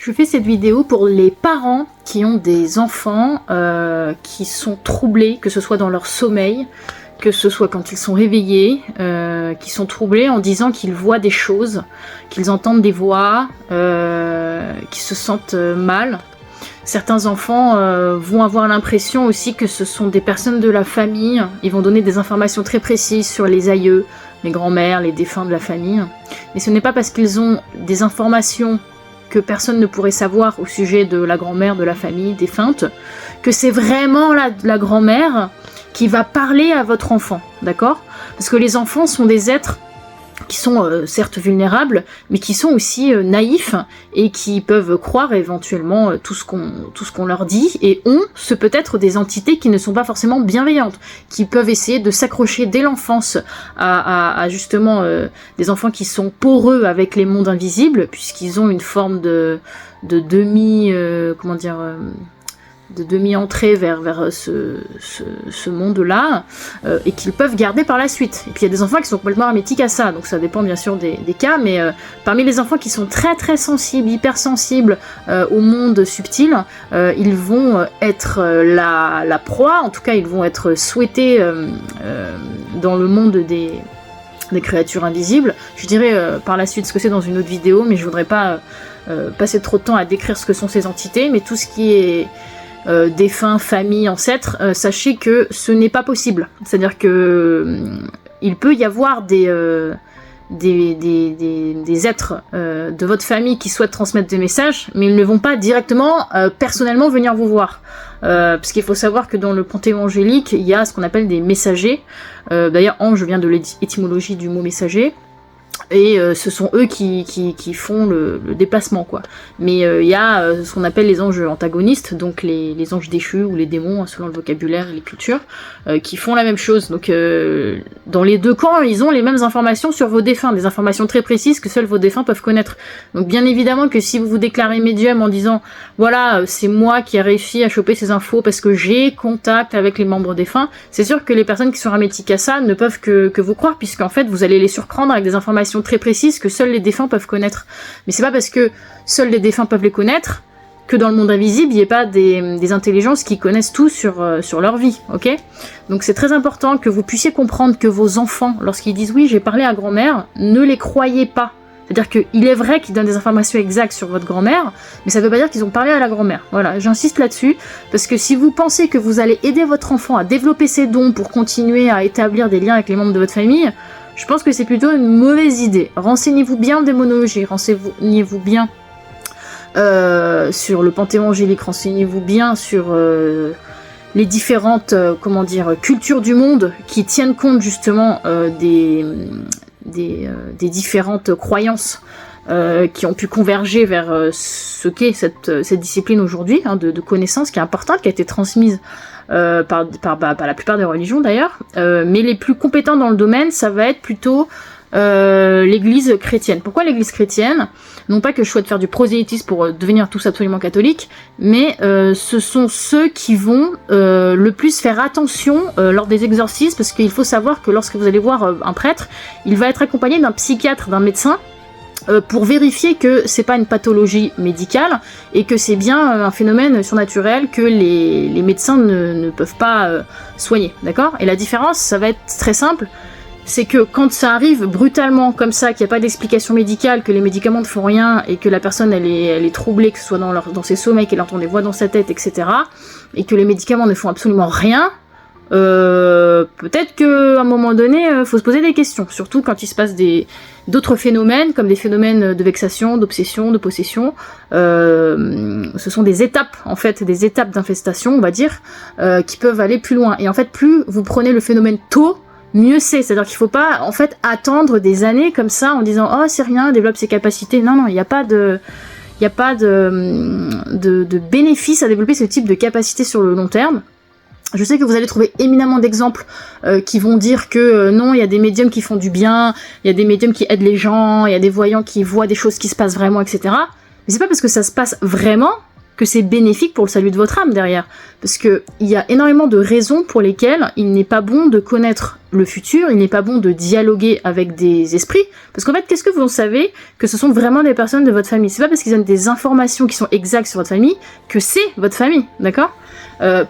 Je fais cette vidéo pour les parents qui ont des enfants qui sont troublés, que ce soit dans leur sommeil, que ce soit quand ils sont réveillés, qui sont troublés en disant qu'ils voient des choses, qu'ils entendent des voix, qu'ils se sentent mal. Certains enfants vont avoir l'impression aussi que ce sont des personnes de la famille. Ils vont donner des informations très précises sur les aïeux, les grands-mères, les défunts de la famille. Mais ce n'est pas parce qu'ils ont des informations que personne ne pourrait savoir au sujet de la grand-mère de la famille défunte, que c'est vraiment la grand-mère qui va parler à votre enfant, d'accord? Parce que les enfants sont des êtres qui sont certes vulnérables, mais qui sont aussi naïfs et qui peuvent croire éventuellement tout ce qu'on leur dit, et ce peut être des entités qui ne sont pas forcément bienveillantes, qui peuvent essayer de s'accrocher dès l'enfance à justement des enfants qui sont poreux avec les mondes invisibles, puisqu'ils ont une forme de demi-entrée vers ce monde-là, et qu'ils peuvent garder par la suite. Et puis il y a des enfants qui sont complètement hermétiques à ça, donc ça dépend bien sûr des cas, mais parmi les enfants qui sont très très sensibles, hypersensibles au monde subtil, ils vont être la proie, en tout cas ils vont être souhaités dans le monde des créatures invisibles. Je dirais par la suite ce que c'est dans une autre vidéo, mais je voudrais pas passer trop de temps à décrire ce que sont ces entités, mais tout ce qui est défunts, famille, ancêtres, sachez que ce n'est pas possible. C'est-à-dire que il peut y avoir des êtres de votre famille qui souhaitent transmettre des messages, mais ils ne vont pas directement, personnellement venir vous voir. Parce qu'il faut savoir que dans le panthéon angélique, il y a ce qu'on appelle des messagers. D'ailleurs, ange vient de l'étymologie du mot messager. Et ce sont eux qui font le déplacement, quoi. Mais il y a ce qu'on appelle les anges antagonistes, donc les anges déchus ou les démons, selon le vocabulaire et les cultures, qui font la même chose. Donc dans les deux camps, ils ont les mêmes informations sur vos défunts, des informations très précises que seuls vos défunts peuvent connaître. Donc bien évidemment que si vous vous déclarez médium en disant « Voilà, c'est moi qui ai réussi à choper ces infos parce que j'ai contact avec les membres défunts », c'est sûr que les personnes qui sont hermétiques à ça ne peuvent que vous croire, puisqu'en fait vous allez les surprendre avec des informations très précises que seuls les défunts peuvent connaître. Mais c'est pas parce que seuls les défunts peuvent les connaître que dans le monde invisible, il n'y ait pas des intelligences qui connaissent tout sur leur vie, ok? Donc c'est très important que vous puissiez comprendre que vos enfants, lorsqu'ils disent « oui, j'ai parlé à grand-mère », ne les croyez pas. C'est-à-dire qu'il est vrai qu'ils donnent des informations exactes sur votre grand-mère, mais ça ne veut pas dire qu'ils ont parlé à la grand-mère. Voilà, j'insiste là-dessus, parce que si vous pensez que vous allez aider votre enfant à développer ses dons pour continuer à établir des liens avec les membres de votre famille, je pense que c'est plutôt une mauvaise idée. Renseignez-vous bien en démonologie, renseignez-vous bien sur le panthéon angélique, renseignez-vous bien sur les différentes cultures du monde qui tiennent compte justement des différentes croyances qui ont pu converger vers ce qu'est cette discipline aujourd'hui, hein, de connaissances qui est importante, qui a été transmise par la plupart des religions d'ailleurs, mais les plus compétents dans le domaine, ça va être plutôt l'église chrétienne. Pourquoi l'église chrétienne? Non pas que je souhaite faire du prosélytisme pour devenir tous absolument catholiques, mais ce sont ceux qui vont le plus faire attention lors des exorcismes, parce qu'il faut savoir que lorsque vous allez voir un prêtre, il va être accompagné d'un psychiatre, d'un médecin, pour vérifier que c'est pas une pathologie médicale et que c'est bien un phénomène surnaturel que les médecins ne peuvent pas soigner, d'accord? Et la différence, ça va être très simple, c'est que quand ça arrive brutalement comme ça, qu'il n'y a pas d'explication médicale, que les médicaments ne font rien et que la personne elle est troublée, que ce soit dans ses sommeils, qu'elle entend des voix dans sa tête, etc., et que les médicaments ne font absolument rien, peut-être qu'à un moment donné, faut se poser des questions, surtout quand il se passe d'autres phénomènes, comme des phénomènes de vexation, d'obsession, de possession. Ce sont des étapes, en fait, des étapes d'infestation, on va dire, qui peuvent aller plus loin. Et en fait, plus vous prenez le phénomène tôt, mieux c'est. C'est-à-dire qu'il faut pas, en fait, attendre des années comme ça en disant « Oh, c'est rien, développe ses capacités ». Non, il n'y a pas de bénéfice à développer ce type de capacité sur le long terme. Je sais que vous allez trouver éminemment d'exemples qui vont dire que non, il y a des médiums qui font du bien, il y a des médiums qui aident les gens, il y a des voyants qui voient des choses qui se passent vraiment, etc. Mais c'est pas parce que ça se passe vraiment que c'est bénéfique pour le salut de votre âme derrière. Parce que il y a énormément de raisons pour lesquelles il n'est pas bon de connaître le futur, il n'est pas bon de dialoguer avec des esprits. Parce qu'en fait, qu'est-ce que vous en savez que ce sont vraiment des personnes de votre famille? C'est pas parce qu'ils donnent des informations qui sont exactes sur votre famille que c'est votre famille, d'accord?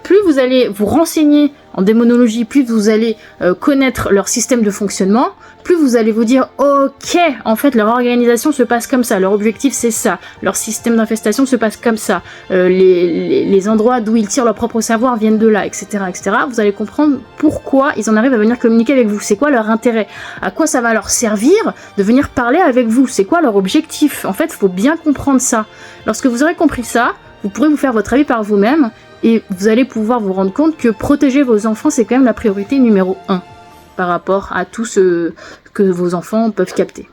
Plus vous allez vous renseigner en démonologie, plus vous allez connaître leur système de fonctionnement, plus vous allez vous dire ok, en fait leur organisation se passe comme ça, leur objectif c'est ça, leur système d'infestation se passe comme ça, les endroits d'où ils tirent leur propre savoir viennent de là, etc., etc. Vous allez comprendre pourquoi ils en arrivent à venir communiquer avec vous, c'est quoi leur intérêt, à quoi ça va leur servir de venir parler avec vous, c'est quoi leur objectif. En fait, il faut bien comprendre ça. Lorsque vous aurez compris ça, vous pourrez vous faire votre avis par vous-même et vous allez pouvoir vous rendre compte que protéger vos enfants, c'est quand même la priorité numéro 1 par rapport à tout ce que vos enfants peuvent capter.